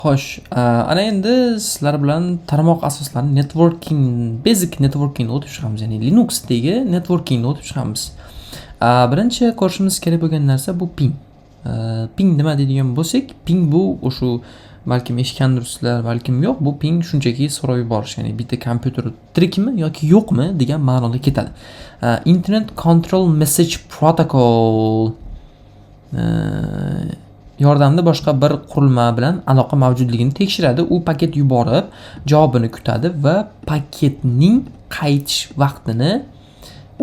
Xo'sh, ana endi sizlar bilan tarmoq asoslarini networking, basic networkingni o'tib chiqamiz, ya'ni Linuxdagi networkingni o'tib chiqamiz. Birinchi ko'rishimiz kerak bo'lgan narsa bu ping. Ping nima deydigan bo'lsak, ping bu o'sha balkim eshitgandirsizlar, balkim yo'q, bu ping shunchaki so'rab yuborish, ya'ni bitta kompyuter tirikmi yoki yo'qmi degan ma'noda ketadi. Internet Control Message Protocol yordamida boshqa bir qurilma bilan aloqa mavjudligini tekshiradi. U paket yuborib, javobini kutadi va paketning qaytish vaqtini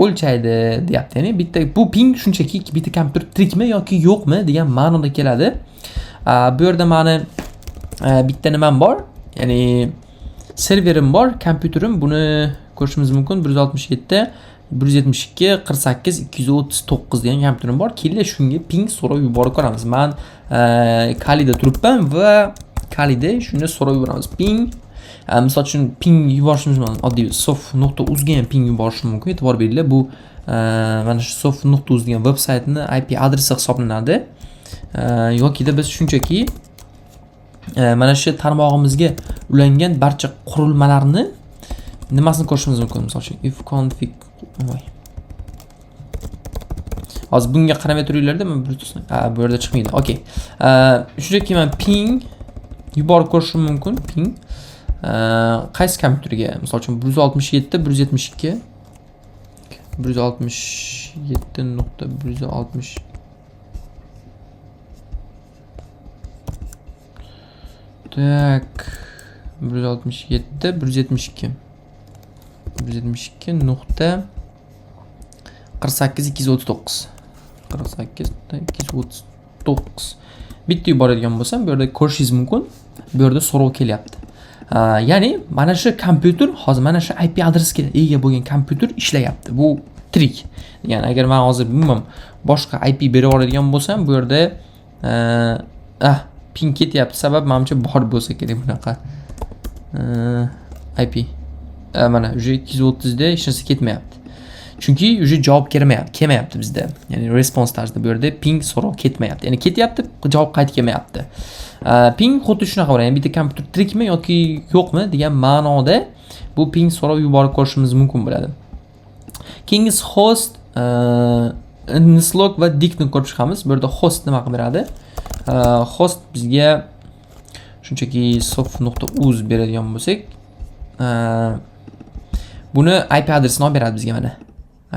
o'lchaydi, deyapti. Ya'ni bitta bu ping shunchaki bitta kompyuter tirikmi yoki yo'qmi degan ma'noda keladi. Bu yerda meni bitta nimam bor, ya'ni serverim bor, kompyuterim, buni ko'rishimiz mumkin 167 172 48 239 degan kompyuterim bor. Kelinglar shunga ping so'rab yuborib ko'ramiz. Men Kalida turibman va Kalida shuni so'rab yuboramiz. Ping, misol uchun ping yuborishimiz mumkin. Oddiy sof.uz ga ham ping yuborish mumkin. E'tibor beringlar, bu mana shu sof.uz degan veb saytning IP adresi hisoblanadi. Yokida biz shunchaki mana shu tarmog'imizga ulangan barcha qurilmalarni nimasini ko'rishimiz mumkin. Misol uchun ifconfig. Hozir bunga qaramay turinglarda, men bu yerda chiqmaydi. Okey. Shunchaki men ping yuborib ko'rishim mumkin. Ping qaysi kompyuterga? Misol uchun 167 172 167.160 tak 167 172 172.48 239 239 bitta yuboradigan bo'lsam, bu yerda ko'rishingiz mumkin. Bu yerda so'rov kelyapti. Ya'ni mana shu kompyuter hozir mana shu IP adresga ega bo'lgan kompyuter ishlayapti. Bu tirik. Ya'ni agar men hozir bilmam boshqa IP berib oladigan bo'lsam, bu yerda ping ketyapti. Sabab menimcha bor bo'lsa kerak bunaqa IP. Mana уже 230 da hech narsa ketmayapti. Chunki уже javob kelmayapti bizda. Ya'ni response tarzida bu yerda ping so'rov ketmayapti. Ya'ni ketyapti, javob qaytib kelmayapti. Ping xuddi shunaqa bo'ladi. Ya'ni bitta kompyuter tirikmi yoki yo'qmi degan ma'noda bu ping so'rov yuborib ko'rishimiz mumkin bo'ladi. Keyingi host, nslog va dickni ko'rib chiqamiz. Bu yerda host nima qilib beradi? Host bizga shunchaki sof.uz beradigan bo'lsak, buni IP adresini olib beradi bizga mana.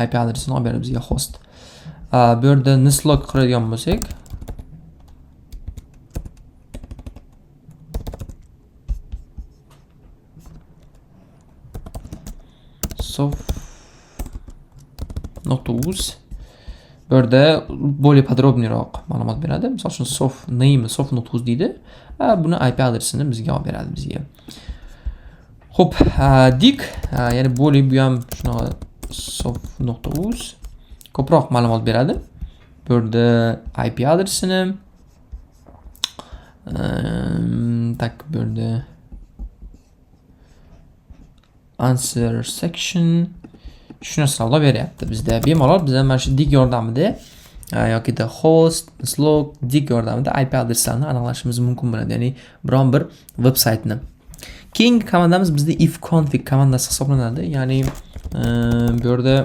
IP adresini olib beradi bizga host. Bu yerda nslog qiladigan bo'lsak, sof.uz bu yerda более подробныйroq ma'lumot beradi. Misol uchun sof name sof.uz deydi. Buni IP adresini bizga olib beradi bizga. Xo'p, dick, ya'ni bo'lib bu ham shunaqa sof.uz ko'proq ma'lumot beradi. Bu yerda IP adresini tak bu yerda answer section shu narsalarni beryapti bizda. Bemalol biz mana shu dick yordamida yoki da host, slog, dick yordamida IP adreslarini aniqlashimiz mumkin bo'ladi. Ya'ni biron bir veb saytni. Keyingi komandamiz bizda ifconfig komandasi hisoblanadi. Ya'ni bu yerda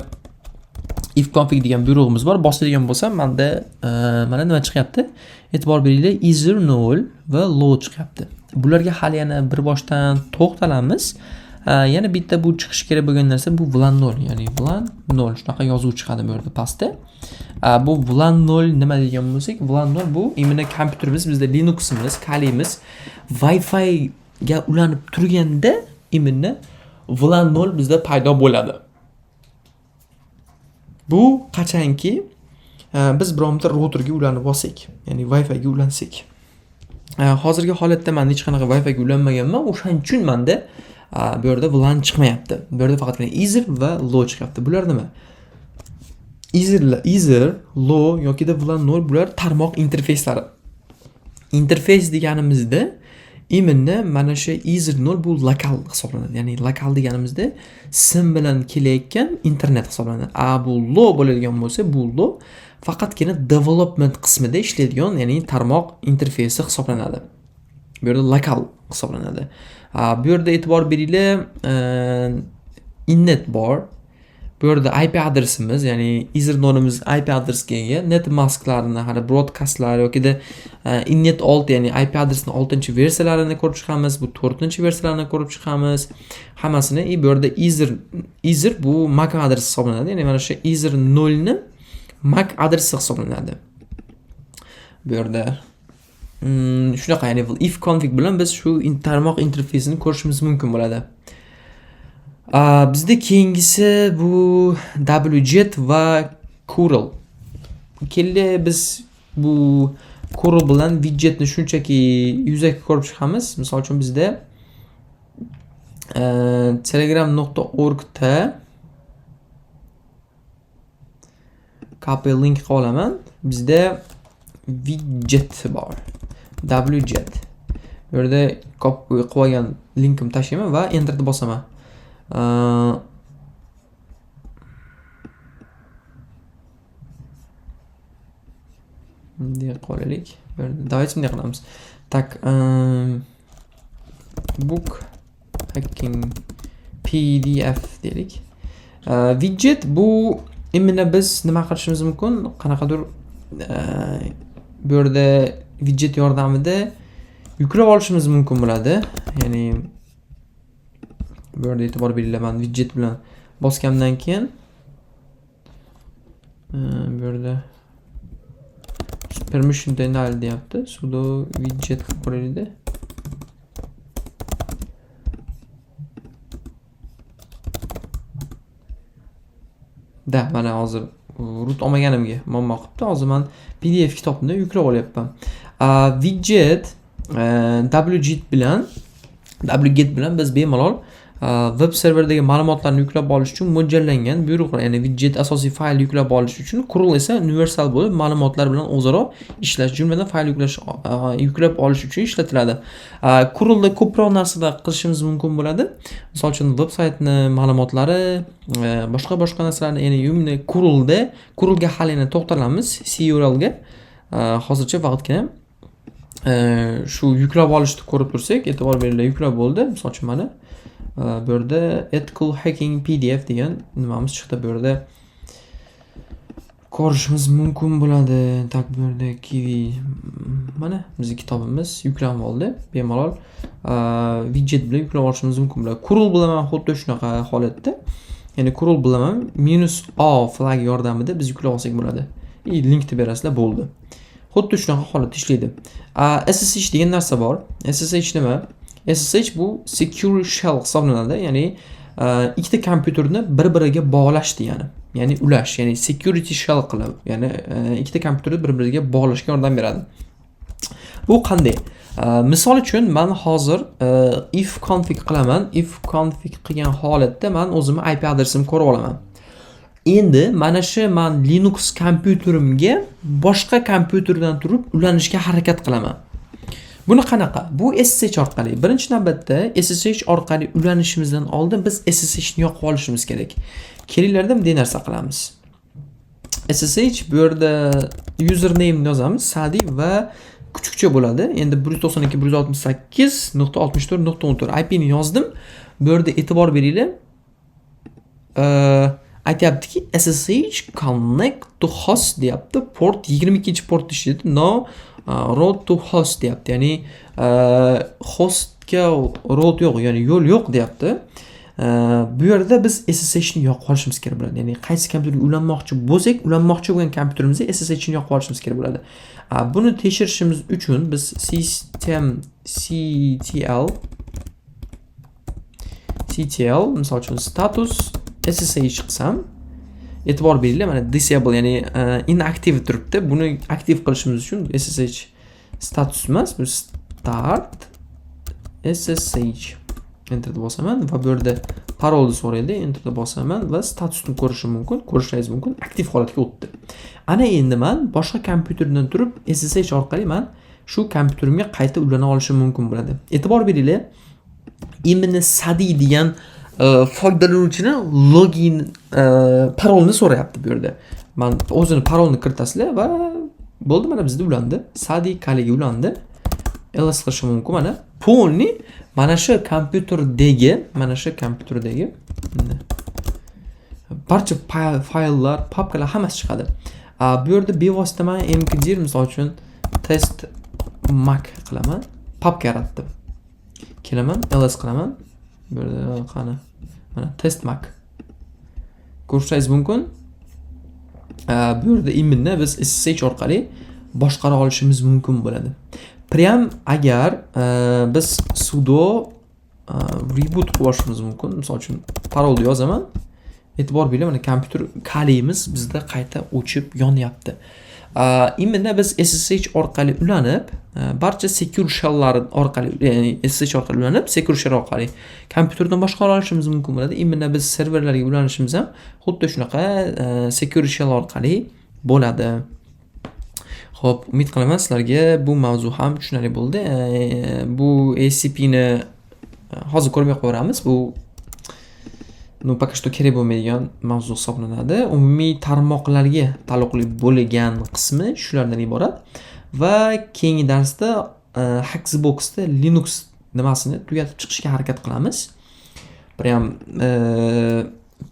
ifconfig degan buyrug'imiz bor. Bosadigan bo'lsam, menda mana nima chiqyapti? E'tibor beringlar, either null va low chiqyapti. Bularga hali yana bir boshdan to'xtalamiz. Yana bitta bu chiqish kerak bo'lgan narsa bu VLAN 0, ya'ni VLAN 0 shunaqa yozuv chiqadi bu yerda pastda. Bu VLAN 0 nima degan bo'lsak, VLAN 0 bu imенно kompyuterimiz, bizda Linuximiz, Kalimiz Wi-Fi ga ulanib turganda imенно VLAN 0 bizda paydo bo'ladi. Bu qachonki biz bironta routerga ulanib olsak, ya'ni Wi-Fi ga ulansak. Hozirgi holatda men hech qanaqa Wi-Fi ga ulanmaganman, o'shaning uchun menda bu yerda VLAN chiqmayapti. Bu yerda faqatgina either va low chiqyapti. Bular nima? Either, low yoki da VLAN 0 bular tarmoq interfeyslari. Interfeys deganimizda imенно mana shu either 0 bu lokal hisoblanadi. Ya'ni lokal deganimizda sim bilan kelayotgan internet hisoblanadi. Bu low bo'ladigan bo'lsa, bu low faqatgina development qismida ishlaydigan, ya'ni tarmoq interfeysi hisoblanadi. Bu yerda lokal hisoblanadi. Bu yerda e'tibor beringlar, innet bor. Bu yerda IP adresimiz, ya'ni username IP adresga ega. Netmasklarni, hali broadcastlar yoki de innet alt, ya'ni IP adresning 6-versiyalarini ko'rib chiqamiz. Bu 4-versiyalarini ko'rib chiqamiz. Hammasini bu yerda user bu MAC adres hisoblanadi. Ya'ni mana shu user 0 ni MAC adresi hisoblanadi. Bu yerda shunaqa, ya'ni if config bilan biz shu tarmoq interfeysini ko'rishimiz mumkin bo'ladi. Bizda keyingisi bu wget va curl. Kelli biz bu curl bilan widgetni shunchaki yuzaki ko'rib chiqamiz. Misol uchun bizda telegram.org ta copy link qilib olaman. Bizda widget bor. Wget. Bu yerda copy qilib olgan linkimni tashlayman va enterni bosaman. Bunday qolaylik. Bu yerda давайте bunday qilamiz. Tak, book hacking pdf deylik. Widget bu imina biz nima qilishimiz mumkin? Qanaqadir bu yerda widget yordamida yuklab olishimiz mumkin bo'ladi. Ya'ni bu yerda e'tibor beringlar, men widget bilan bosgandan keyin bu yerda permission denial deyapti. Sudo widget qilib qo'yaylik-da. Mana hozir root olmaganimga muammo qilibdi. Hozir men PDF kitobni yuklab olyapman. Widget wget bilan biz bemalol web serverdagi ma'lumotlarni yuklab olish uchun mo'ljallangan buyruqlar, ya'ni widget asosiy fayl yuklab olish uchun, curl esa universal bo'lib ma'lumotlar bilan o'zaro ishlash, jumladan fayl yuklab olish uchun ishlatiladi. Curlda ko'proq narsalar qilishimiz mumkin bo'ladi. Misol uchun veb saytni ma'lumotlari, boshqa narsalarni, ya'ni curlga hali yana to'xtalamiz, curl ga. Hozircha faqatgina shu yuklab olishni ko'rib tursak, e'tibor beringlar, yuklab bo'ldi. Misol uchun mana bu yerda ethical hacking pdf degan nimamiz chiqdi. Bu yerda ko'rishimiz mumkin bo'ladi. Tak, bu yerda kiwi, mana bizning kitobimiz yuklanib oldi. Bemalol widget bilan yuklab olishimiz mumkin bo'ladi. Curl bilan ham xuddi shunaqa holatda, ya'ni curl bilan ham -o flag yordamida biz yuklab olsak bo'ladi. Linkni berasizlar, bo'ldi. Xuddi shunaqa holatda ishlaydi. SSH degan narsa bor. SSH nima? SSH bu secure shell hisoblanadi. Ya'ni ikkita kompyuterni bir-biriga bog'lash degani. Ya'ni ulash, ya'ni security shell qilib, ya'ni ikkita kompyuterni bir-biriga bog'lashga yordam beradi. Bu qanday? Misol uchun men hozir if config qilaman. If config qilgan holatda men o'zimni IP adresimni ko'rib olaman. Endi mana shu men Linux kompyuterimga boshqa kompyuterdan turib ulanishga harakat qilaman. Buni qanaqa? Bu SSH orqali. Birinchi navbatda SSH orqali ulanishimizdan oldin biz SSH ni yoqib olishimiz kerak. Kelinglarda bunday narsa qilamiz. SSH bu yerda username ni yozamiz, Sadi va kuchukcha bo'ladi. Endi 192.168.64.14 IP ni yozdim. Bu yerda e'tibor beringlar. Aytyaptiki SSH connect to host deyapti. Port 22-port ishlaydi. No road to host deyapti. Ya'ni hostga road yo'q, ya'ni yo'l yo'q deyapti. Bu yerda biz SSH ni yoqib olishimiz kerak bo'ladi. Ya'ni qaysi kompyuterga ulanmoqchi bo'lsak, ulanmoqchi bo'lgan kompyuterimizga SSH ni yoqib olishimiz kerak bo'ladi. Buni tekshirishimiz uchun biz systemctl misol uchun status SSH qilsam, e'tibor beringlar, mana disable, ya'ni inactive turibdi. Buni aktiv qilishimiz uchun SSH status emas, bu start SSH enterni bosaman va bu yerda parolni so'raydi. Enterni bosaman va statusni ko'rishingiz mumkin, aktiv holatga o'tdi. Ana endi men boshqa kompyuterdan turib SSH orqali men shu kompyuterimga qayta ulana olishim mumkin bo'ladi. E'tibor beringlar, imini Sadi degan foydalanuvchini login parolni so'rayapti bu yerda. Men o'zini parolni kiritasizlar va bo'ldi, mana bizda ulandi. Sadi kaliga ulandi. ls qilishim mumkin. Mana polni mana shu kompyuterdagi barcha fayllar, papkalar hammasi chiqadi. Bu yerda bevosita men mkdir misol uchun test mac qilaman, papka yaratdim. Kelaman, ls qilaman. Bu yerda qani? Mana test mac. Ko'rishingiz mumkin. Bu yerda iminni biz SSH orqali boshqara olishimiz mumkin bo'ladi. Prям agar biz sudo reboot qilishimiz mumkin. Misol uchun parolni yozaman. E'tibor bering, mana kompyuter kalimiz bizda qayta o'chib yonyapti. Iminni biz SSH orqali ulanib, barcha secure shelllar orqali, ya'ni SSH orqali ulanib, secure shell orqali kompyuterdan boshqara olishimiz mumkin bo'ladi. Iminni biz serverlarga ulanishimiz ham xuddi shunaqa secure shell orqali bo'ladi. Xo'p, umid qilaman sizlarga bu mavzu ham tushunarli bo'ldi. Bu ACP ni hozir ko'rmay qo'yamiz. Bu poka что kerak bo'lmaydigan mavzu hisoblanadi. Umumiy tarmoqlarga taalluqli bo'lgan qismi shulardan iborat. Va keyingi darsda Hacksboxda Linux nimasini tugatib chiqishga harakat qilamiz. Prям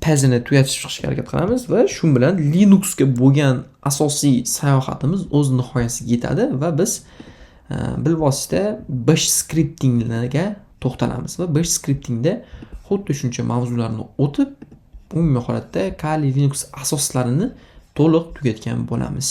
pezini tugatib chiqishga harakat qilamiz va shu bilan Linuxga bo'lgan asosiy sayohatimiz o'z nihoyasiga yetadi va biz bilvosita bash scriptinglarga to'xtalamiz va bash scriptingda xuddi shuncha mavzularni o'tib, umumiy holatda Kali Linux asoslarini to'liq tugatgan bo'lamiz.